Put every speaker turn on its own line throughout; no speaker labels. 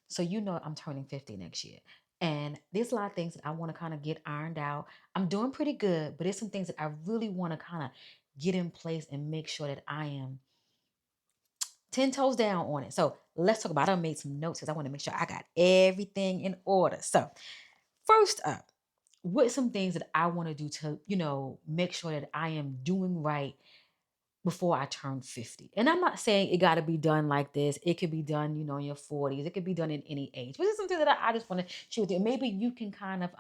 So I'm turning 50 next year. And there's a lot of things that I want to kind of get ironed out. I'm doing pretty good, but there's some things that I really want to kind of get in place and make sure that I am 10 toes down on it. So let's talk about it. I made some notes because I want to make sure I got everything in order. So first up, what some things that I want to do to, make sure that I am doing right before I turn 50. And I'm not saying it got to be done like this. It could be done, in your 40s. It could be done in any age. But it's something that I just want to share with you. Maybe you can kind of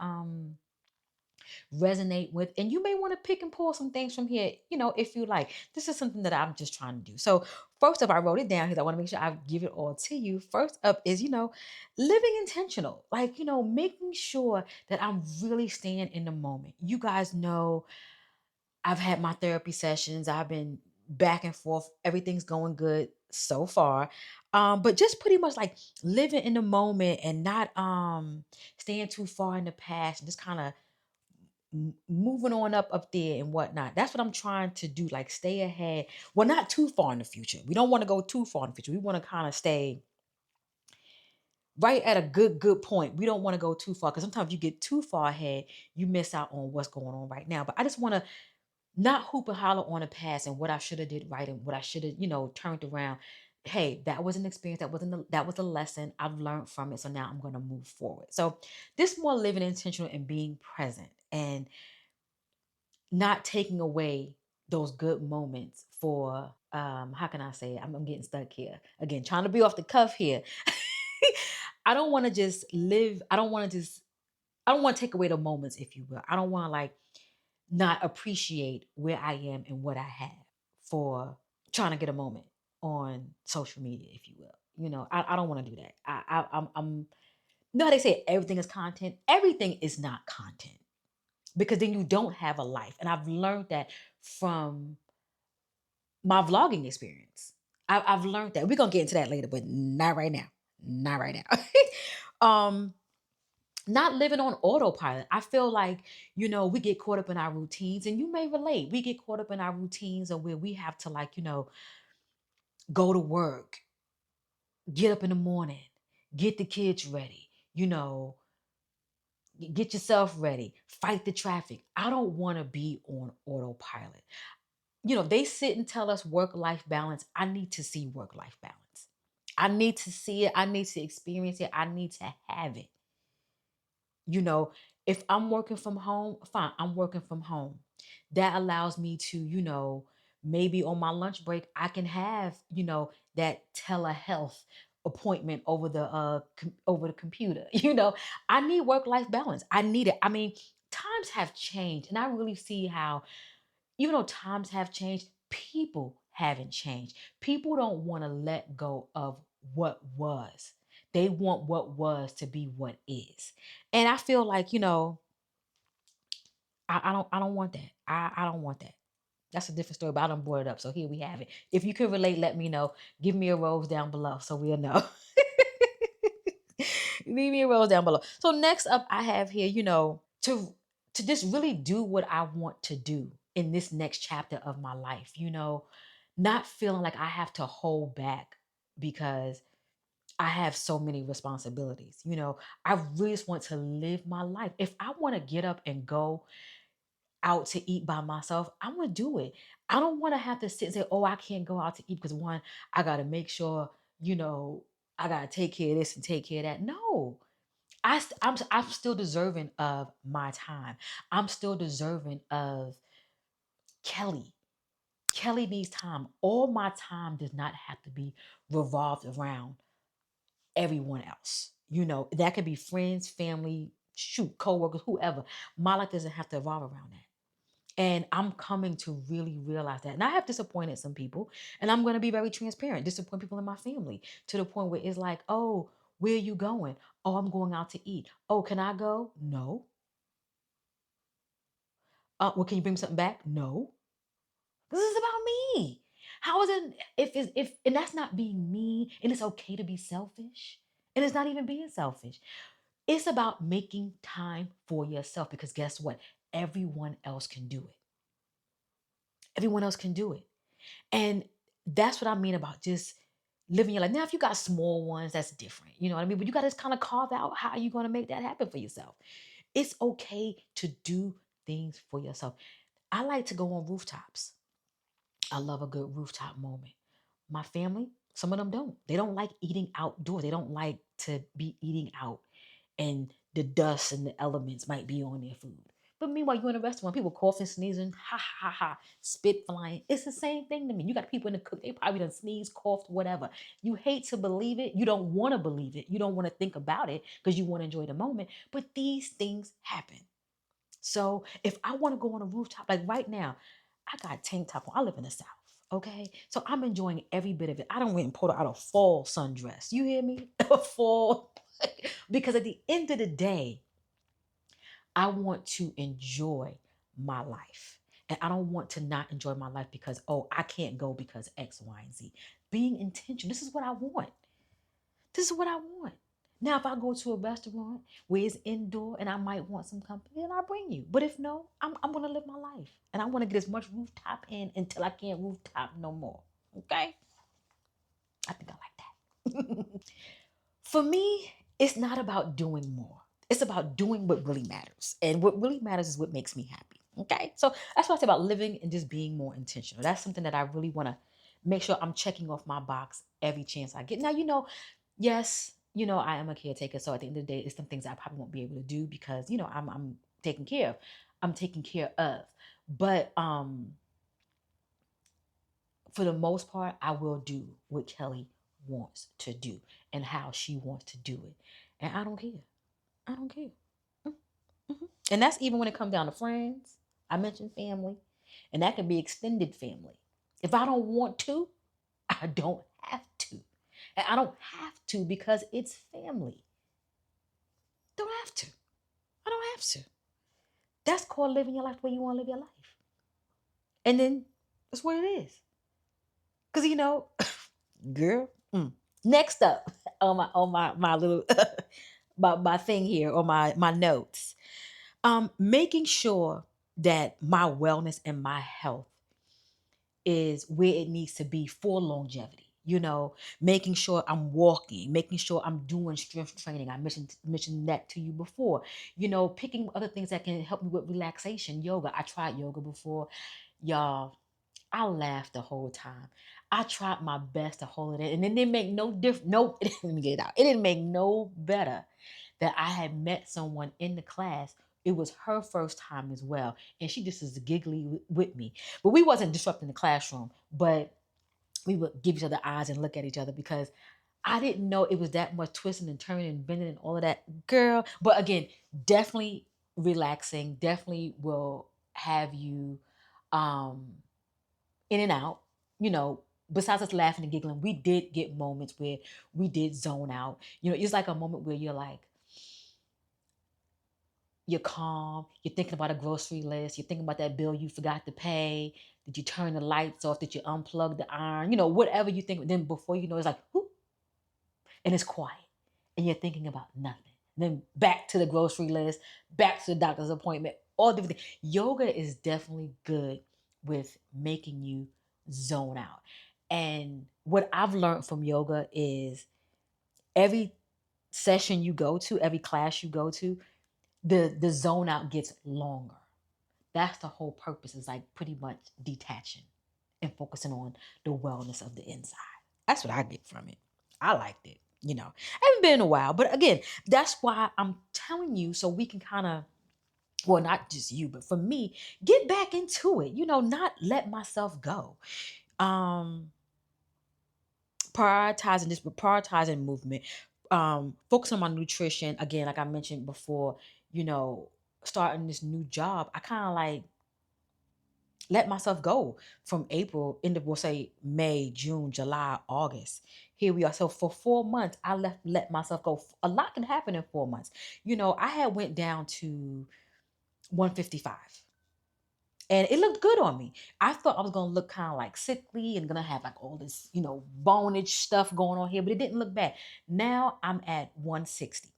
resonate with, and you may want to pick and pull some things from here, if you like. This is something that I'm just trying to do. So first up, I wrote it down because I want to make sure I give it all to you. First up is, living intentional, like, making sure that I'm really staying in the moment. You guys know I've had my therapy sessions. I've been back and forth. Everything's going good so far. But just pretty much like living in the moment and not staying too far in the past and just kind of moving on up there and whatnot. That's what I'm trying to do, like stay ahead. Well, not too far in the future. We don't want to go too far in the future. We want to kind of stay right at a good point. We don't want to go too far because sometimes you get too far ahead, you miss out on what's going on right now. But I just want to not hoop and holler on the past and what I should have did right and what I should have, turned around. Hey, that was an experience. That was a lesson. I've learned from it. So now I'm going to move forward. So this more living intentional and being present and not taking away those good moments for how can I say it? I'm getting stuck here. Again, trying to be off the cuff here. I don't want to just live, I don't want to take away the moments, if you will. I don't want to like not appreciate where I am and what I have for trying to get a moment on social media, if you will. I don't want to do that. I'm no, they say everything is content. Everything is not content because then you don't have a life. And I've learned that from my vlogging experience. I've learned that. We're gonna get into that later, but not right now. Not right now. Not living on autopilot. I feel like, we get caught up in our routines, and you may relate. We get caught up in our routines of where we have to like, go to work, get up in the morning, get the kids ready, get yourself ready, fight the traffic. I don't want to be on autopilot. They sit and tell us work life balance. I need to see work life balance. I need to see it. I need to experience it. I need to have it. You know, if I'm working from home, fine, I'm working from home. That allows me to, maybe on my lunch break, I can have, that telehealth appointment over the computer. I need work-life balance. I need it. I mean, times have changed, and I really see how even though times have changed, people haven't changed. People don't want to let go of what was. They want what was to be what is. And I feel like, I don't want that. I don't want that. That's a different story, but I don't brought it up. So here we have it. If you can relate, let me know. Give me a rose down below so we'll know. Leave me a rose down below. So next up, I have here, to just really do what I want to do in this next chapter of my life, not feeling like I have to hold back because I have so many responsibilities. I really just want to live my life. If I want to get up and go out to eat by myself, I'm gonna do it. I don't want to have to sit and say, "Oh, I can't go out to eat because one, I got to make sure, I got to take care of this and take care of that." No, I'm still deserving of my time. I'm still deserving of Kelly. Kelly needs time. All my time does not have to be revolved around everyone else. That could be friends, family, shoot, coworkers, whoever. My life doesn't have to revolve around that. And I'm coming to really realize that. And I have disappointed some people, and I'm going to be very transparent, disappoint people in my family to the point where it's like, oh, where are you going? Oh, I'm going out to eat. Oh, can I go? No. Well, can you bring me something back? No. This is about me. How is it if and that's not being mean, and it's okay to be selfish. And it's not even being selfish. It's about making time for yourself because guess what? Everyone else can do it. Everyone else can do it. And that's what I mean about just living your life. Now, if you got small ones, that's different. You know what I mean? But you got to kind of carve out how you're going to make that happen for yourself. It's okay to do things for yourself. I like to go on rooftops. I love a good rooftop moment. My family, some of them don't. They don't like eating outdoors. They don't like to be eating out and the dust and the elements might be on their food. But meanwhile, you're in a restaurant, people coughing, sneezing, ha ha ha, spit flying. It's the same thing to me. You got people in the cook, they probably done sneeze, coughed, whatever. You hate to believe it. You don't want to believe it. You don't want to think about it because you want to enjoy the moment. But these things happen. So if I want to go on a rooftop, like right now, I got tank top on. I live in the South. Okay. So I'm enjoying every bit of it. I don't went and pulled out a fall sundress. You hear me? A fall. Because at the end of the day, I want to enjoy my life. And I don't want to not enjoy my life because, oh, I can't go because X, Y, and Z. Being intentional. This is what I want. This is what I want. Now, if I go to a restaurant where it's indoor and I might want some company, then I'll bring you. But if no, I'm going to live my life. And I want to get as much rooftop in until I can't rooftop no more. Okay? I think I like that. For me, it's not about doing more. It's about doing what really matters. And what really matters is what makes me happy. Okay? So that's what I say about living and just being more intentional. That's something that I really want to make sure I'm checking off my box every chance I get. Now, yes, I am a caretaker. So at the end of the day, it's some things I probably won't be able to do because, I'm taking care of. I'm taking care of. But for the most part, I will do what Kelly wants to do and how she wants to do it. And I don't care. I don't care. Mm-hmm. And that's even when it comes down to friends. I mentioned family, and that can be extended family. If I don't want to, I don't have to. And I don't have to because it's family. Don't have to. I don't have to. That's called living your life the way you want to live your life. And then that's what it is. Because girl. Next up on my little my thing here or my notes. Making sure that my wellness and my health is where it needs to be for longevity. Making sure I'm walking, making sure I'm doing strength training. I mentioned that to you before. Picking other things that can help me with relaxation, yoga. I tried yoga before, y'all. I laughed the whole time. I tried my best to hold it in, and it didn't make no difference. No, let me get it out. It didn't make no better that I had met someone in the class. It was her first time as well, and she just was giggly with me. But we wasn't disrupting the classroom, but we would give each other eyes and look at each other because I didn't know it was that much twisting and turning and bending and all of that, girl. But again, definitely relaxing. Definitely will have you um in and out. Besides us laughing and giggling, we did get moments where we did zone out. It's like a moment where you're calm, you're thinking about a grocery list, you're thinking about that bill you forgot to pay. Did you turn the lights off? Did you unplug the iron? Whatever you think. Then before you know, it's like, whoop, and it's quiet. And you're thinking about nothing. Then back to the grocery list, back to the doctor's appointment, all different things. Yoga is definitely good with making you zone out. And what I've learned from yoga is every session you go to, every class you go to, the zone out gets longer. That's the whole purpose, is like pretty much detaching and focusing on the wellness of the inside. That's what I get from it. I liked it. I haven't been in a while, but again, that's why I'm telling you so we can kind of, well, not just you, but for me, get back into it. Not let myself go. Um, prioritizing movement, focus on my nutrition. Again, like I mentioned before, you know, starting this new job, I kind of like let myself go from April into, we'll say, May, June, July, August. Here we are. So for 4 months, I let myself go. A lot can happen in 4 months. I had went down to 155. And it looked good on me. I thought I was gonna look kind of like sickly and gonna have like all this, bonage stuff going on here, but it didn't look bad. Now I'm at 160.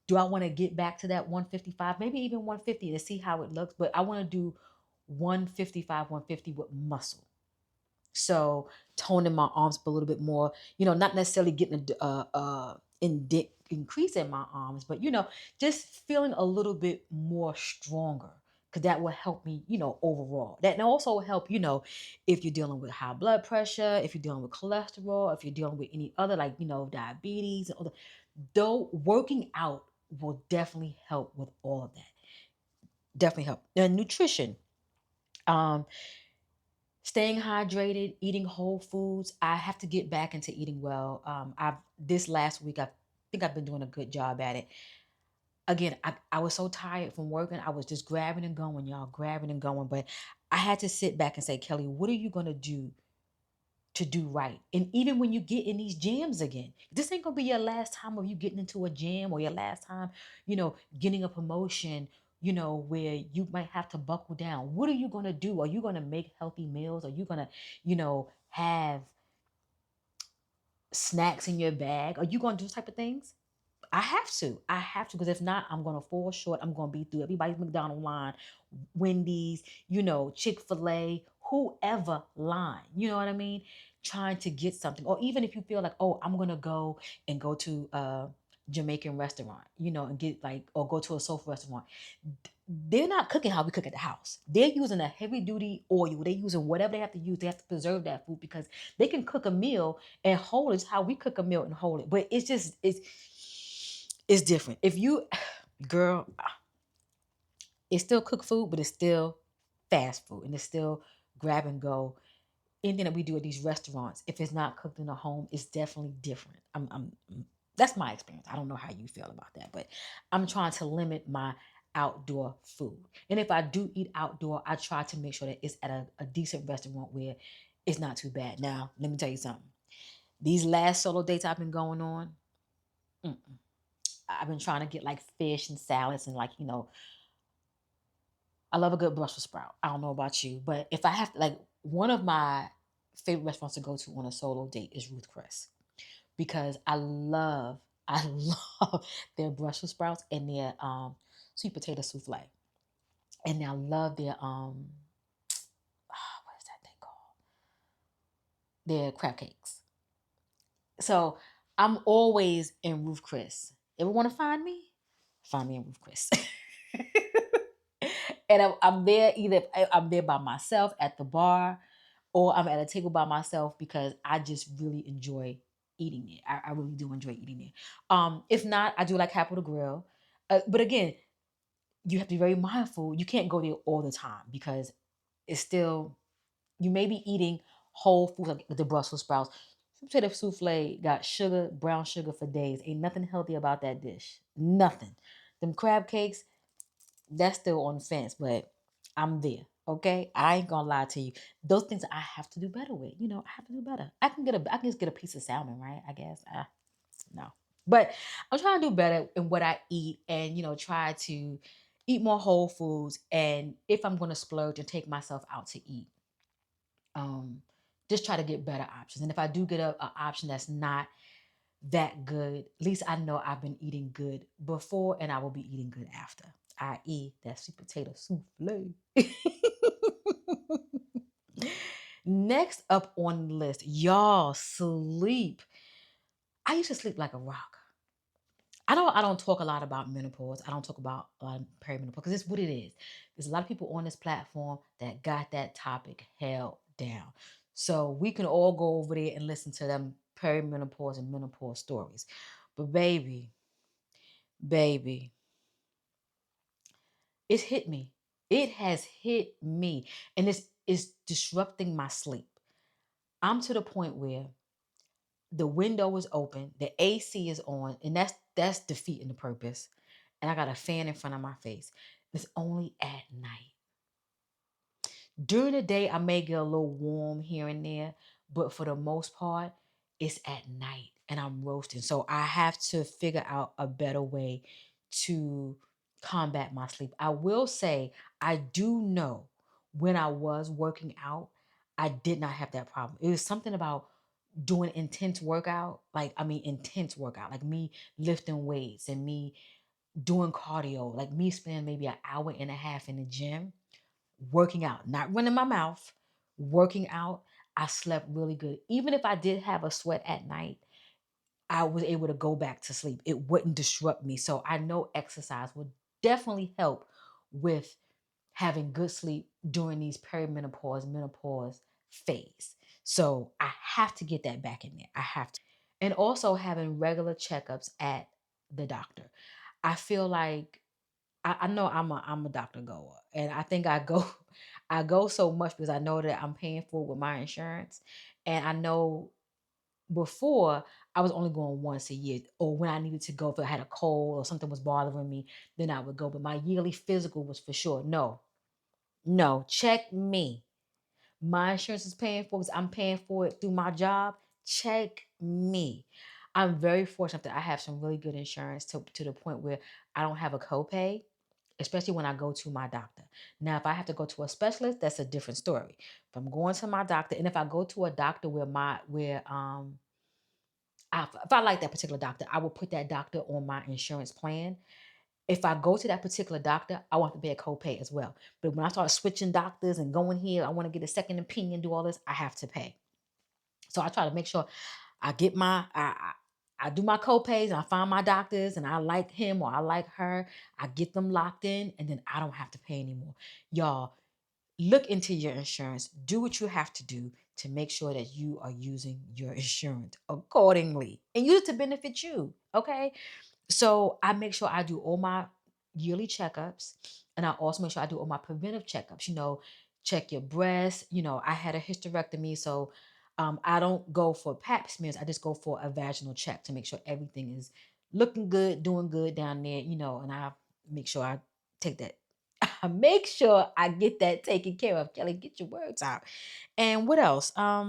Do I want to get back to that 155? Maybe even 150 to see how it looks, but I want to do 155, 150 with muscle. So toning my arms up a little bit more, not necessarily getting increase in my arms, but just feeling a little bit more stronger. Because that will help me, overall. That and also help, if you're dealing with high blood pressure, if you're dealing with cholesterol, if you're dealing with any other, like, diabetes and other. Though working out will definitely help with all of that. Definitely help. And nutrition. Um, Staying hydrated, eating whole foods. I have to get back into eating well. I've this last week, I think I've been doing a good job at it. Again, I was so tired from working. I was just grabbing and going, y'all, grabbing and going. But I had to sit back and say, Kelly, what are you gonna do to do right? And even when you get in these gyms again, this ain't gonna be your last time of you getting into a gym, or your last time, getting a promotion, where you might have to buckle down. What are you gonna do? Are you gonna make healthy meals? Are you gonna, have snacks in your bag? Are you gonna do those type of things? I have to. I have to, because if not, I'm gonna fall short. I'm gonna be through everybody's McDonald's line, Wendy's, Chick-fil-A, whoever line. You know what I mean? Trying to get something. Or even if you feel like, oh, I'm gonna go to a Jamaican restaurant, and get like, or go to a sofa restaurant. They're not cooking how we cook at the house. They're using a heavy duty oil. They're using whatever they have to use. They have to preserve that food, because they can cook a meal and hold it how we cook a meal and hold it. But it's different. If you, girl, it's still cooked food, but it's still fast food, and it's still grab and go. Anything that we do at these restaurants, if it's not cooked in a home, it's definitely different. That's my experience. I don't know how you feel about that, but I'm trying to limit my outdoor food. And if I do eat outdoor, I try to make sure that it's at a decent restaurant where it's not too bad. Now, let me tell you something. These last solo dates I've been going on, mm-mm. I've been trying to get like fish and salads, and like, I love a good Brussels sprout. I don't know about you, but if I have to, like, one of my favorite restaurants to go to on a solo date is Ruth Chris, because I love their Brussels sprouts and their sweet potato souffle, and I love their what is that thing called? Their crab cakes. So I'm always in Ruth Chris. Ever want to find me? Find me in Ruth Chris. And I'm there, either I'm there by myself at the bar, or I'm at a table by myself, because I just really enjoy eating it. I really do enjoy eating it. If not, I do like Capital Grill. But again, you have to be very mindful. You can't go there all the time, because it's still, you may be eating whole foods like the Brussels sprouts. Sweet potato souffle got sugar, brown sugar for days. Ain't nothing healthy about that dish. Nothing. Them crab cakes, that's still on the fence, but I'm there. Okay, I ain't gonna lie to you. Those things I have to do better with. I have to do better. I can just get a piece of salmon, right? I guess. No, but I'm trying to do better in what I eat, and try to eat more whole foods. And if I'm gonna splurge and take myself out to eat, um, just try to get better options. And if I do get a option that's not that good, at least I know I've been eating good before, and I will be eating good after, i.e., that sweet potato souffle. Next up on the list, y'all, sleep. I used to sleep like a rock. I don't talk a lot about menopause. I don't talk about perimenopause, because it's what it is. There's a lot of people on this platform that got that topic held down. So we can all go over there and listen to them perimenopause and menopause stories. But baby, it's hit me. It has hit me. And it's disrupting my sleep. I'm to the point where the window is open, the AC is on, and that's defeating the purpose. And I got a fan in front of my face. It's only at night. During the day, I may get a little warm here and there, but for the most part, it's at night and I'm roasting. So I have to figure out a better way to combat my sleep. I will say, I do know when I was working out, I did not have that problem. It was something about doing intense workout, like me lifting weights and me doing cardio, like me spending maybe an hour and a half in the gym working out, not running my mouth, working out. I slept really good. Even if I did have a sweat at night, I was able to go back to sleep. It wouldn't disrupt me. So I know exercise would definitely help with having good sleep during these perimenopause, menopause phase. So I have to get that back in there. I have to. And also having regular checkups at the doctor. I feel like I know I'm a doctor goer, and I think I go I go so much because I know that I'm paying for it with my insurance, and I know before I was only going once a year, or when I needed to go if I had a cold or something was bothering me, then I would go. But my yearly physical was for sure. No, no, check me. My insurance is paying for it. I'm paying for it through my job. Check me. I'm very fortunate that I have some really good insurance to the point where I don't have a copay, especially when I go to my doctor. Now, if I have to go to a specialist, that's a different story. If I'm going to my doctor, and if I go to a doctor if I like that particular doctor, I will put that doctor on my insurance plan. If I go to that particular doctor, I want to pay a copay as well. But when I start switching doctors and going here, I want to get a second opinion, do all this, I have to pay. So I try to make sure I get I do my copays and I find my doctors and I like him or I like her. I get them locked in and then I don't have to pay anymore. Y'all, look into your insurance. Do what you have to do to make sure that you are using your insurance accordingly and use it to benefit you. Okay. So I make sure I do all my yearly checkups, and I also make sure I do all my preventive checkups. Check your breasts. I had a hysterectomy, so I don't go for pap smears. I just go for a vaginal check to make sure everything is looking good, doing good down there. And I make sure I take that. I make sure I get that taken care of. Kelly, get your words out. And what else? I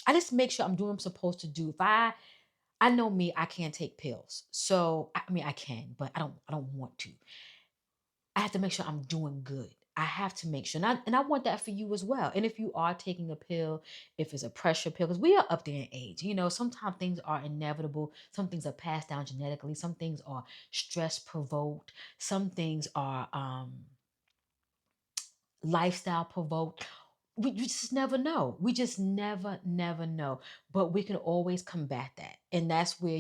just make sure I'm doing what I'm supposed to do. If I know me, I can't take pills. So I mean I can, but I don't want to. I have to make sure I'm doing good. I have to make sure. And I want that for you as well. And if you are taking a pill, if it's a pressure pill, because we are up there in age, sometimes things are inevitable. Some things are passed down genetically. Some things are stress provoked. Some things are lifestyle provoked. We just never know. We just never know. But we can always combat that. And that's where,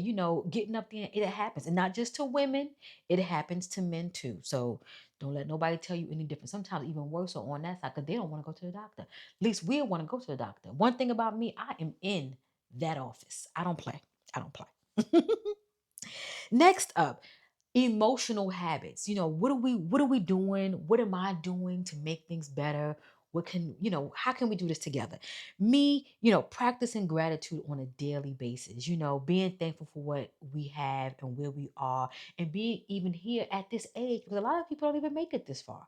getting up there, it happens. And not just to women, it happens to men too. So don't let nobody tell you any different. Sometimes even worse are on that side because they don't want to go to the doctor. At least we want to go to the doctor. One thing about me, I am in that office. I don't play. I don't play. Next up, emotional habits. What are we doing? What am I doing to make things better? How can we do this together? Me, practicing gratitude on a daily basis, being thankful for what we have and where we are, and being even here at this age, because a lot of people don't even make it this far.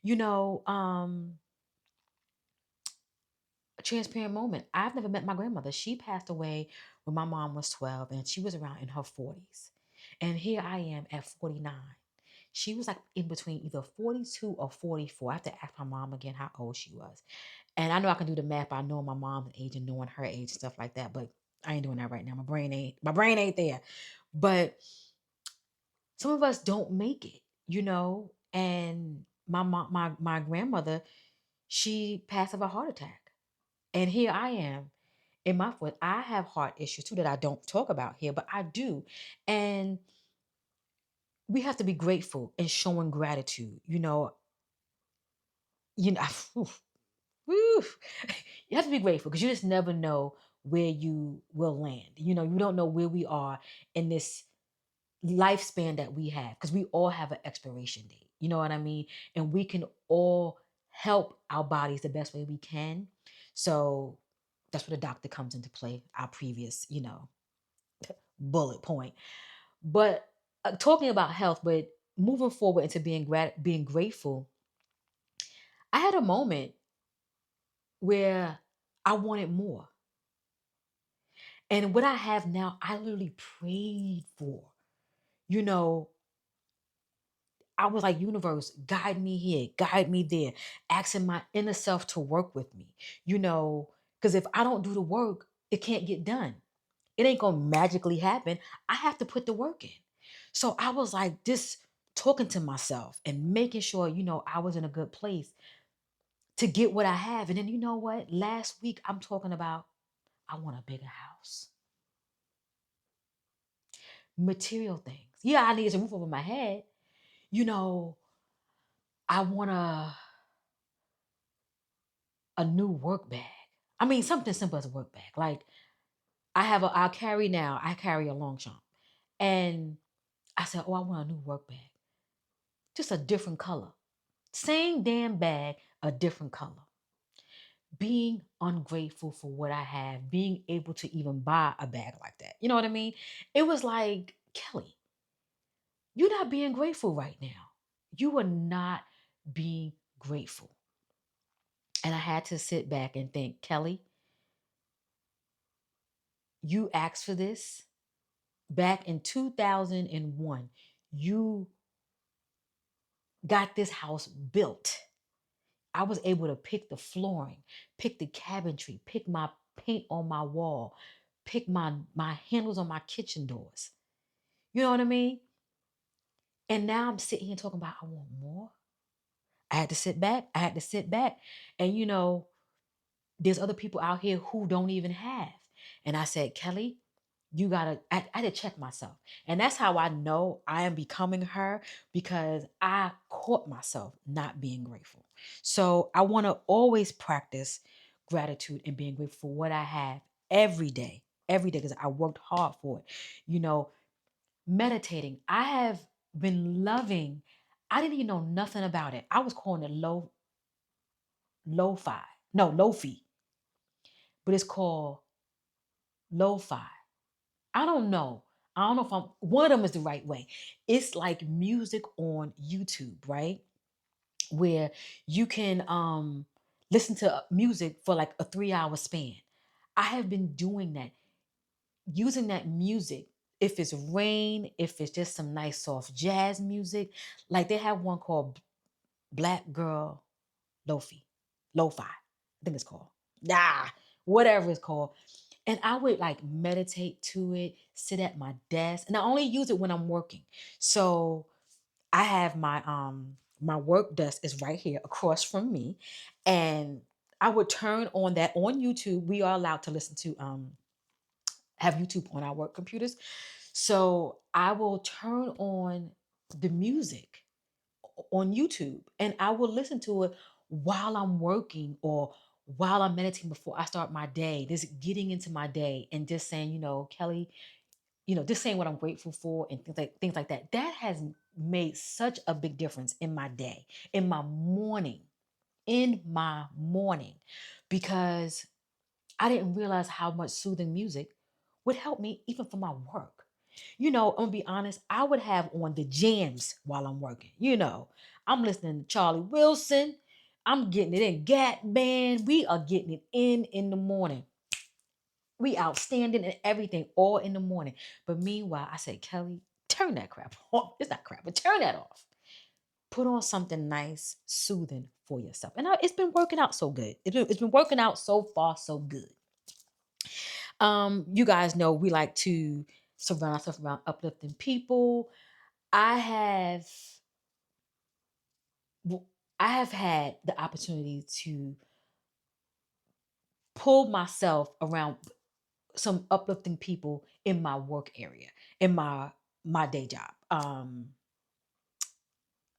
you know um a transparent moment. I've never met my grandmother. She passed away when my mom was 12 and she was around in her 40s. And here I am at 49. She was like in between either 42 or 44. I have to ask my mom again how old she was. And I know I can do the math by knowing my mom's age and knowing her age and stuff like that, but I ain't doing that right now. My brain ain't there. But some of us don't make it. And my mom, my grandmother, she passed of a heart attack. And here I am in my foot. I have heart issues too that I don't talk about here, but I do. And we have to be grateful and showing gratitude. You know, whew, you have to be grateful because you just never know where you will land. You don't know where we are in this lifespan that we have because we all have an expiration date. You know what I mean? And we can all help our bodies the best way we can. So that's where the doctor comes into play, our previous, bullet point. But talking about health, but moving forward into being grateful, I had a moment where I wanted more. And what I have now, I literally prayed for. You know, I was like, universe, guide me here, guide me there, asking my inner self to work with me, because if I don't do the work, it can't get done. It ain't gonna magically happen. I have to put the work in. So I was like, just talking to myself and making sure, I was in a good place. to get what I have. And then you know what? Last week I'm talking about I want a bigger house. Material things. Yeah, I need some roof over my head. You know, I want a new work bag. I mean, something simple as a work bag. Like I carry a Longchamp. And I said, oh, I want a new work bag. Just a different color. Same damn bag, a different color. Being ungrateful for what I have, being able to even buy a bag like that. You know what I mean? It was like, Kelly, you're not being grateful right now. You are not being grateful. And I had to sit back and think, Kelly, you asked for this back in 2001. You got this house built. I was able to pick the flooring, pick the cabinetry, pick my paint on my wall, pick my handles on my kitchen doors. You know what I mean? And now I'm sitting here talking about I want more. I had to sit back. I had to sit back. And there's other people out here who don't even have. And I said, Kelly, I had to check myself. And that's how I know I am becoming her because I caught myself not being grateful. So I want to always practice gratitude and being grateful for what I have every day, because I worked hard for it. You know, meditating. I have been loving, I didn't even know nothing about it. I was calling it lo-fi. No, lo-fi, but it's called lo-fi. I don't know. I don't know if one of them is the right way. It's like music on YouTube, right? Where you can listen to music for like a 3 hour span. I have been doing that, using that music. If it's rain, if it's just some nice soft jazz music, like they have one called Black Girl Lo-fi. I think it's called. Nah, whatever it's called. And I would like meditate to it, sit at my desk, and I only use it when I'm working. So I have my work desk is right here across from me, and I would turn on that on YouTube. We are allowed to listen to have YouTube on our work computers. So I will turn on the music on YouTube and I will listen to it while I'm working or while I'm meditating before I start my day, just getting into my day and just saying, Kelly, just saying what I'm grateful for and things like that. That has made such a big difference in my day, in my morning, because I didn't realize how much soothing music would help me even for my work. I'm gonna be honest, I would have on the jams while I'm working. I'm listening to Charlie Wilson. I'm getting it in Gap Band. We are getting it in the morning. We outstanding and everything all in the morning. But meanwhile, I said, Kelly, turn that crap off. It's not crap, but turn that off. Put on something nice, soothing for yourself. And it's been working out so good. It's been working out so far, so good. You guys know we like to surround ourselves around uplifting people. I have I have had the opportunity to pull myself around some uplifting people in my work area, in my day job.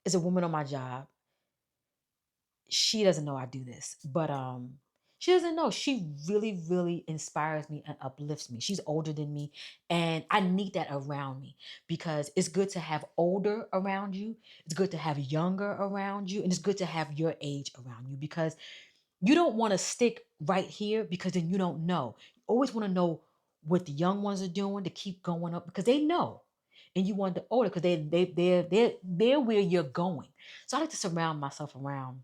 As a woman on my job, she doesn't know I do this, but she doesn't know. She really, really inspires me and uplifts me. She's older than me, and I need that around me because it's good to have older around you. It's good to have younger around you, and it's good to have your age around you because you don't want to stick right here because then you don't know. You always want to know what the young ones are doing to keep going up because they know. And you want the older because they're where you're going. So I like to surround myself around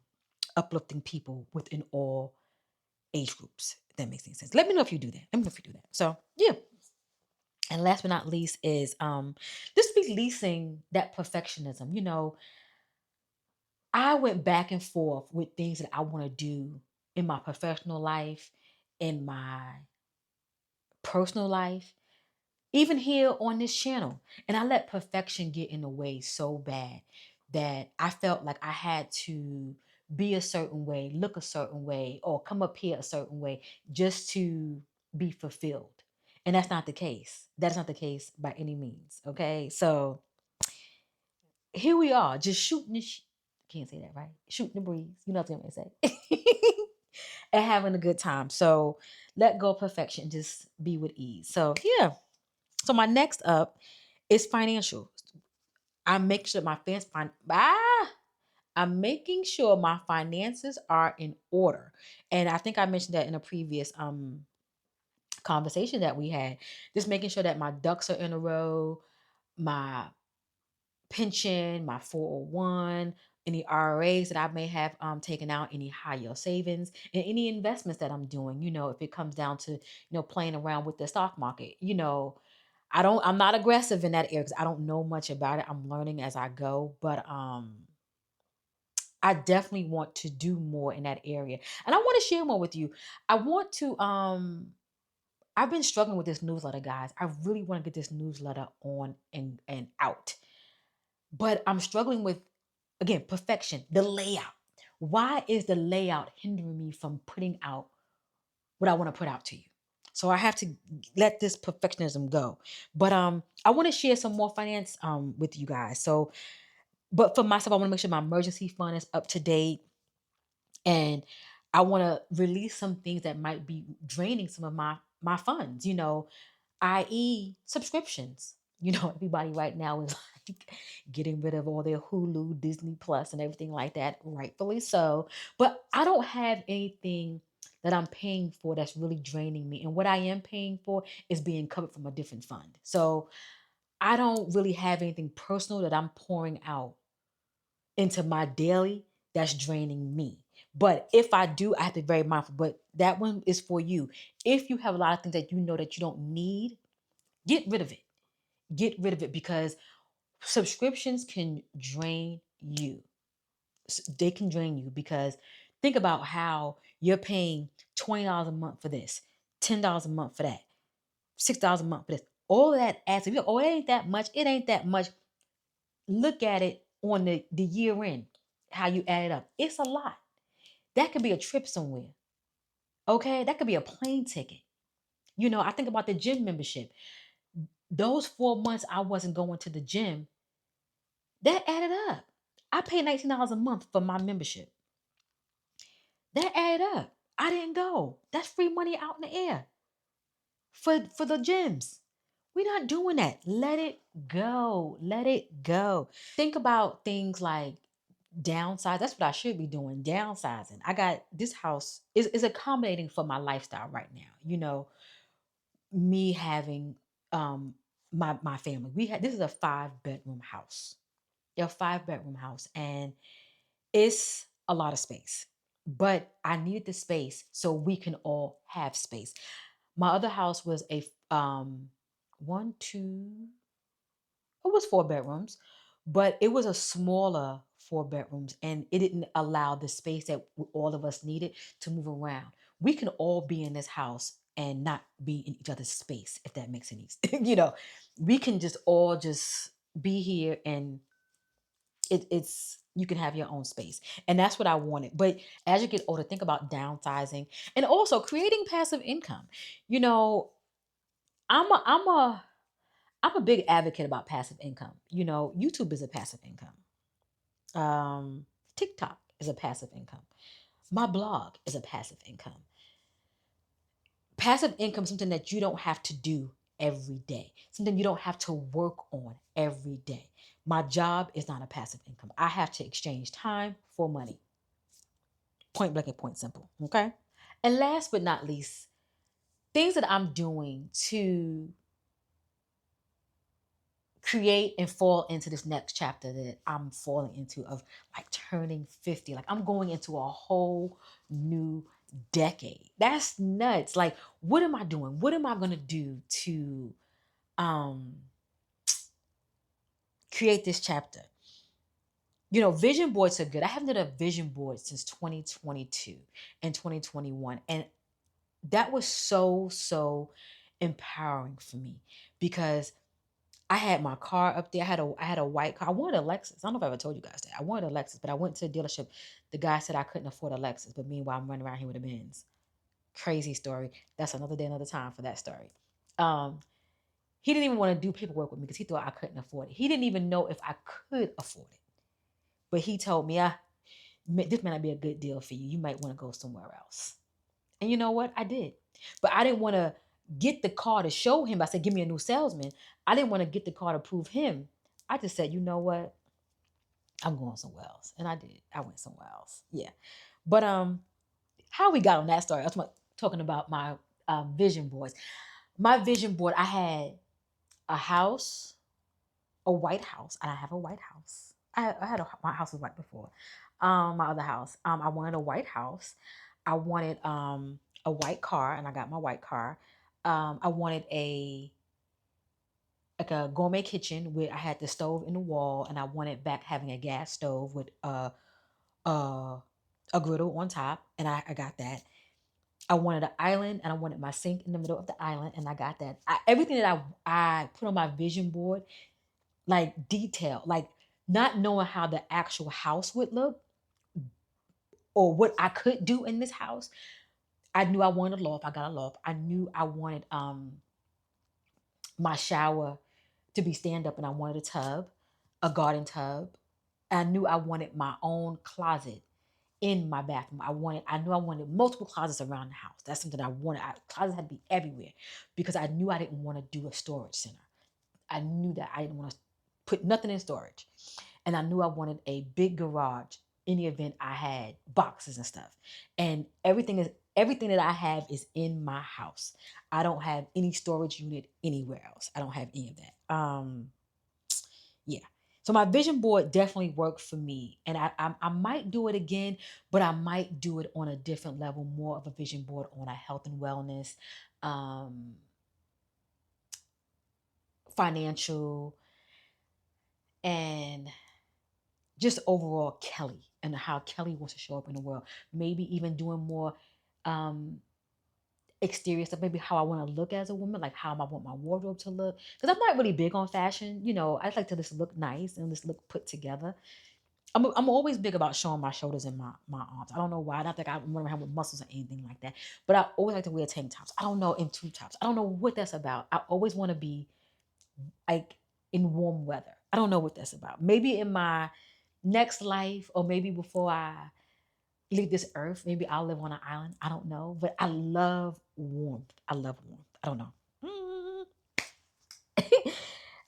uplifting people within all age groups. If that makes any sense. Let me know if you do that. Let me know if you do that. So yeah. And last but not least is just releasing that perfectionism. I went back and forth with things that I want to do in my professional life, in my personal life, even here on this channel. And I let perfection get in the way so bad that I felt like I had to be a certain way, look a certain way, or come up here a certain way just to be fulfilled. And that's not the case. That's not the case by any means. Okay. So here we are, just shooting the can't say that, right? Shooting the breeze. You know what I'm going to say. And having a good time. So let go of perfection, just be with ease. So yeah. So my next up is financial. I'm making sure I'm making sure my finances are in order. And I think I mentioned that in a previous conversation that we had. Just making sure that my ducks are in a row, my pension, my 401, any RAs that I may have taken out, any high yield savings, and any investments that I'm doing. If it comes down to playing around with the stock market, I'm not aggressive in that area because I don't know much about it. I'm learning as I go, but I definitely want to do more in that area. And I want to share more with you. I want to I've been struggling with this newsletter, guys. I really want to get this newsletter on and out. But I'm struggling with, again, perfection, the layout. Why is the layout hindering me from putting out what I want to put out to you? So I have to let this perfectionism go. But I want to share some more finance with you guys. So, but for myself, I want to make sure my emergency fund is up to date, and I want to release some things that might be draining some of my funds, i.e. subscriptions. Everybody right now is like getting rid of all their Hulu, Disney Plus, and everything like that, rightfully so. But I don't have anything that I'm paying for that's really draining me. And what I am paying for is being covered from a different fund. So I don't really have anything personal that I'm pouring out into my daily that's draining me. But if I do, I have to be very mindful. But that one is for you. If you have a lot of things that you know that you don't need, get rid of it. Get rid of it, because subscriptions can drain you. They can drain you because think about how you're paying $20 a month for this, $10 a month for that, $6 a month for this. All of that adds up. Oh, it ain't that much. It ain't that much. Look at it on the year end, how you add it up. It's a lot. That could be a trip somewhere. Okay. That could be a plane ticket. I think about the gym membership. Those 4 months I wasn't going to the gym, that added up. I paid $19 a month for my membership. That added up. I didn't go. That's free money out in the air for the gyms. We're not doing that. Let it go. Let it go. Think about things like downsize. That's what I should be doing. Downsizing. I got this house is accommodating for my lifestyle right now. Me having my family. This is a 5-bedroom house. A 5-bedroom house, and it's a lot of space. But I needed the space so we can all have space. My other house was a one, two, it was 4 bedrooms, but it was a smaller 4 bedrooms, and it didn't allow the space that all of us needed to move around. We can all be in this house and not be in each other's space, if that makes any sense. We can just all just be here, and it's you can have your own space, and that's what I wanted. But as you get older, think about downsizing and also creating passive income. you know i'm a i'm a I'm a big advocate about passive income. YouTube is a passive income. TikTok is a passive income. My blog is a passive income. Passive income is something that you don't have to do every day, something you don't have to work on every day. My job is not a passive income. I have to exchange time for money. Point blank and point simple. Okay. And last but not least, things that I'm doing to create and fall into this next chapter that I'm falling into, of like turning 50. Like I'm going into a whole new decade. That's nuts. Like, what am I doing? What am I going to do to um create this chapter? Vision boards are good. I haven't done a vision board since 2022 and 2021. And that was so empowering for me, because I had my car up there. I had a white car. I wanted a Lexus. I don't know if I ever told you guys that. I wanted a Lexus, but I went to the dealership. The guy said I couldn't afford a Lexus, but meanwhile I'm running around here with a Benz. Crazy story. That's another day, another time for that story. Um, he didn't even want to do paperwork with me because he thought I couldn't afford it. He didn't even know if I could afford it. But he told me, this may not be a good deal for you. You might want to go somewhere else. And you know what? I did. But I didn't want to get the car to show him. I said, give me a new salesman. I didn't want to get the car to prove him. I just said, you know what? I'm going somewhere else. And I did. I went somewhere else. Yeah. But how we got on that story, I was talking about my vision boards. My vision board, I had a house, a white house, and I have a white house. My house was white before. My other house. I wanted a white house. I wanted a white car, and I got my white car. I wanted a gourmet kitchen where I had the stove in the wall, and I wanted back having a gas stove with uh, a griddle on top, and I got that. I wanted an island, and I wanted my sink in the middle of the island, and I got that. Everything that I put on my vision board, like detail, like not knowing how the actual house would look or what I could do in this house. I knew I wanted a loft. I got a loft. I knew I wanted my shower to be stand up, and I wanted a tub, a garden tub. I knew I wanted my own closet in my bathroom. I knew I wanted multiple closets around the house. That's something I wanted. Closets had to be everywhere because I knew I didn't want to do a storage center. I knew that I didn't want to put nothing in storage. And I knew I wanted a big garage in the event I had boxes and stuff. And everything that I have is in my house. I don't have any storage unit anywhere else. I don't have any of that. Yeah. So my vision board definitely worked for me, and I might do it again, but I might do it on a different level, more of a vision board on a health and wellness, um, financial, and just overall Kelly and how Kelly wants to show up in the world. Maybe even doing more um, exterior stuff. Maybe how I want to look as a woman, like how I want my wardrobe to look. Because I'm not really big on fashion. I just like to just look nice and just look put together. I'm always big about showing my shoulders and my arms. I don't know why. I don't think I'm running around with muscles or anything like that. But I always like to wear tank tops. I don't know, in tube tops. I don't know what that's about. I always want to be like in warm weather. I don't know what that's about. Maybe in my next life, or maybe before I leave this earth, maybe I'll live on an island. I don't know. But I love warmth. I love warmth. I don't know.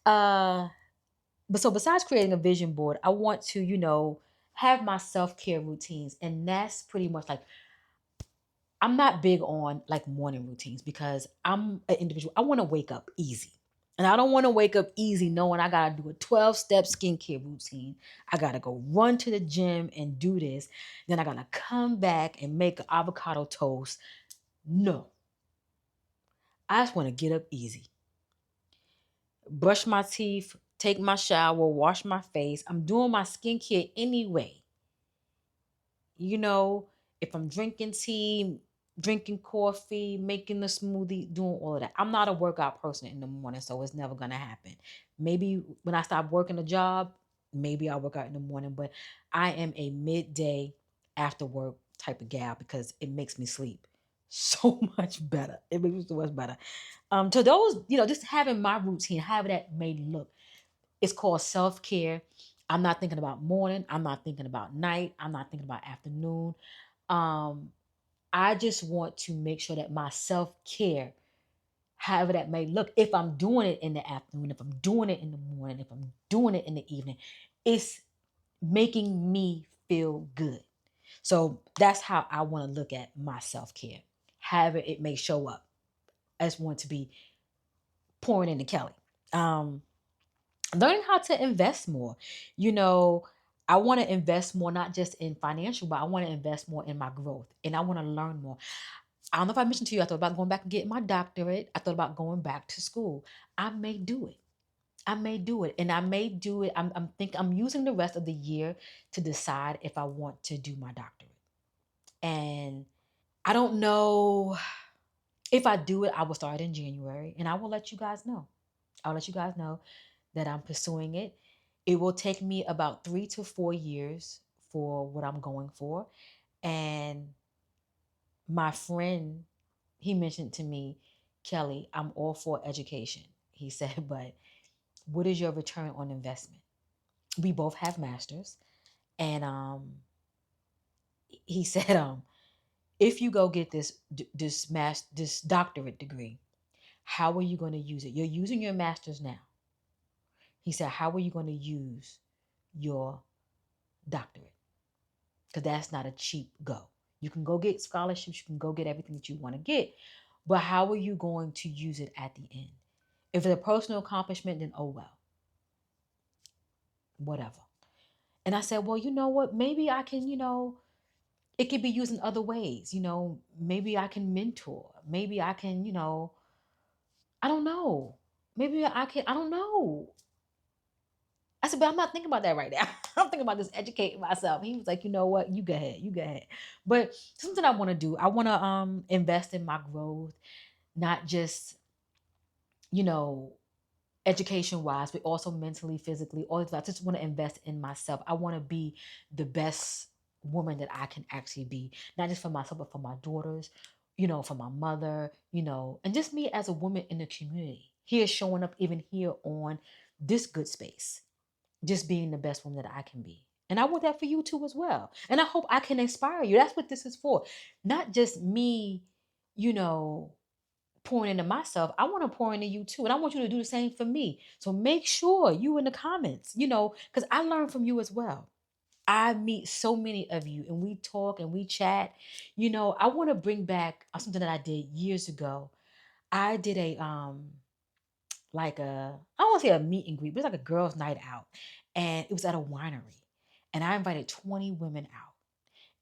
uh but so besides creating a vision board, I want to, have my self-care routines. And that's pretty much like, I'm not big on like morning routines because I'm an individual. I want to wake up easy. And I don't want to wake up easy knowing I got to do a 12-step skincare routine. I got to go run to the gym and do this. Then I got to come back and make an avocado toast. No, I just want to get up easy, brush my teeth, take my shower, wash my face. I'm doing my skincare anyway. you know, if I'm drinking tea, drinking coffee, making a smoothie, doing all of that. I'm not a workout person in the morning, so it's never gonna happen. Maybe when I stop working a job, maybe I'll work out in the morning, but I am a midday after work type of gal because it makes me sleep so much better. It makes me so much better. To those, just having my routine, however that may look, it's called self care. I'm not thinking about morning. I'm not thinking about night. I'm not thinking about afternoon. Um, I just want to make sure that my self care, however that may look, if I'm doing it in the afternoon, if I'm doing it in the morning, if I'm doing it in the evening, it's making me feel good. So that's how I want to look at my self care, however it may show up. I just want to be pouring into Kelly. Um, Learning how to invest more. You know, I want to invest more, not just in financial, but I want to invest more in my growth, and I want to learn more. I don't know if I mentioned to you, I thought about going back and getting my doctorate. I thought about going back to school. I may do it. I may do it. And I may do it. I'm using the rest of the year to decide if I want to do my doctorate. And I don't know if I do it, I will start in January, and I will let you guys know. I'll let you guys know. that I'm pursuing it. It will take me about 3 to 4 years for what I'm going for. And my friend, he mentioned to me, Kelly, I'm all for education. He said, but what is your return on investment? We both have masters. And he said, if you go get this doctorate degree, how are you going to use it? You're using your masters now. He said, how are you going to use your doctorate? Because that's not a cheap go. You can go get scholarships, you can go get everything that you want to get, but how are you going to use it at the end? If it's a personal accomplishment, then oh well, whatever. And I said, well, you know what? Maybe I can, it could be used in other ways. Maybe I can mentor. Maybe I can, I don't know. Maybe I can, I don't know. I said, but I'm not thinking about that right now. I'm thinking about just educating myself. He was like, you know what? You go ahead. You go ahead. But something I want to do, I want to invest in my growth, not just, you know, education wise, but also mentally, physically, all of that. I just want to invest in myself. I want to be the best woman that I can actually be, not just for myself, but for my daughters, for my mother, and just me as a woman in the community. Here showing up even here on this good space, just being the best woman that I can be. And I want that for you too as well. And I hope I can inspire you. That's what this is for. Not just me, you know, pouring into myself. I want to pour into you too. And I want you to do the same for me. So make sure you in the comments, because I learn from you as well. I meet so many of you and we talk and we chat. I want to bring back something that I did years ago. I did a like I don't want to say a meet and greet, but it's like a girls' night out. And it was at a winery. And I invited 20 women out.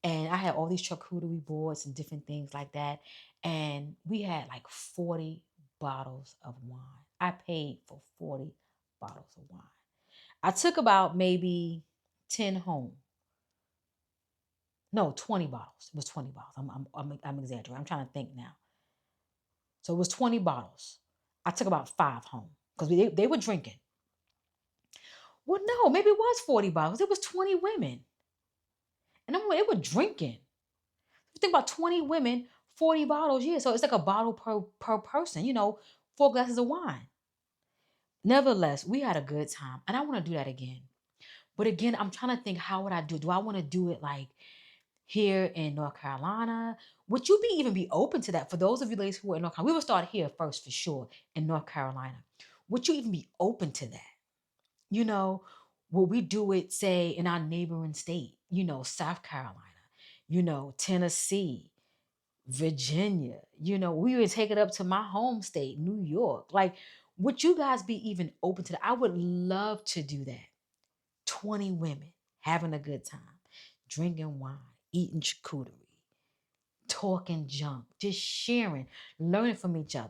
And I had all these charcuterie boards and different things like that. And we had like 40 bottles of wine. I paid for 40 bottles of wine. I took about maybe 10 home. No, 20 bottles. It was 20 bottles. I'm exaggerating. I'm trying to think now. So it was 20 bottles. I took about 5 home because they were drinking. Well, no, maybe it was 40 bottles. It was 20 women. And they were drinking. You think about 20 women, 40 bottles, yeah. So it's like a bottle per person, 4 glasses of wine. Nevertheless, we had a good time. And I want to do that again. But again, I'm trying to think, how would I do it? Do I want to do it like here in North Carolina? Would you even be open to that? For those of you ladies who are in North Carolina, we will start here first for sure in North Carolina. Would you even be open to that? You know, will we do it, say, in our neighboring state, South Carolina, Tennessee, Virginia, we would take it up to my home state, New York. Like, would you guys be even open to that? I would love to do that. 20 women having a good time, drinking wine, eating charcuterie, talking junk, just sharing, learning from each other.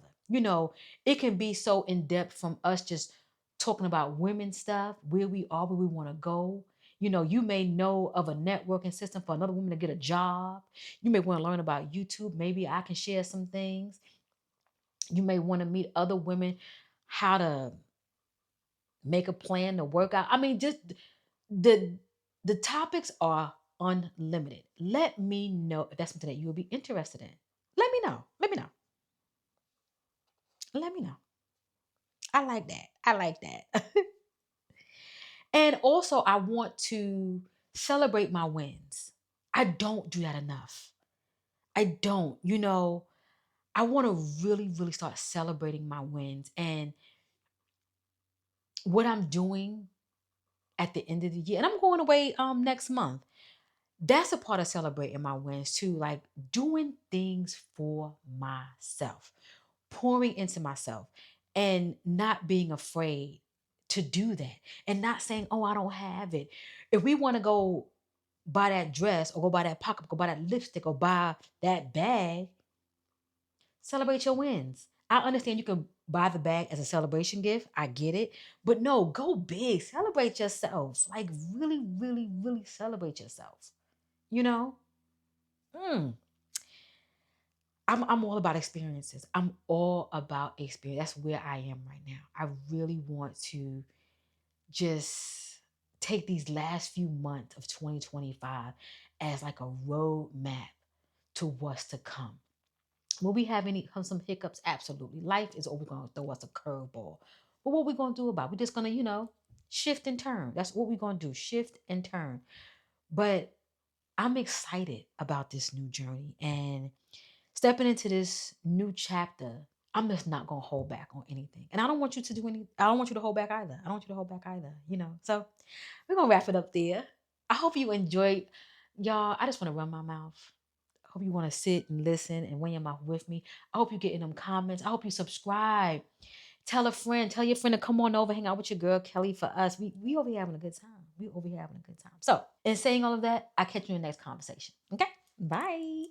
It can be so in depth from us just talking about women stuff, where we are, where we want to go. You may know of a networking system for another woman to get a job. You may want to learn about YouTube. Maybe I can share some things. You may want to meet other women, how to make a plan to work out. I mean, just the the topics are unlimited. Let me know if that's something that you will be interested in. Let me know. Let me know. Let me know. I like that. I like that. And also, I want to celebrate my wins. I don't do that enough. I don't. I want to really, really start celebrating my wins and what I'm doing at the end of the year. And I'm going away next month. That's a part of celebrating my wins too, like doing things for myself, pouring into myself, and not being afraid to do that, and not saying, oh, I don't have it. If we want to go buy that dress or go buy that pocketbook or buy that lipstick or buy that bag, celebrate your wins. I understand you can buy the bag as a celebration gift. I get it. But no, go big. Celebrate yourself. Like really, really, really celebrate yourself. You know? Mm. I'm all about experiences. I'm all about experience. That's where I am right now. I really want to just take these last few months of 2025 as like a roadmap to what's to come. Will we have some hiccups? Absolutely. Life is always going to throw us a curveball. But what we going to do about it? We're just going to, shift and turn. That's what we're going to do. Shift and turn. But I'm excited about this new journey and stepping into this new chapter. I'm just not going to hold back on anything. And I don't want you to do I don't want you to hold back either. I don't want you to hold back either. So we're going to wrap it up there. I hope you enjoyed. Y'all, I just want to run my mouth. I hope you want to sit and listen and run your mouth with me. I hope you get in them comments. I hope you subscribe. Tell a friend. Tell your friend to come on over, hang out with your girl Kelly. For us, we over here having a good time. We over here having a good time. So, in saying all of that, I catch you in the next conversation. Okay, bye.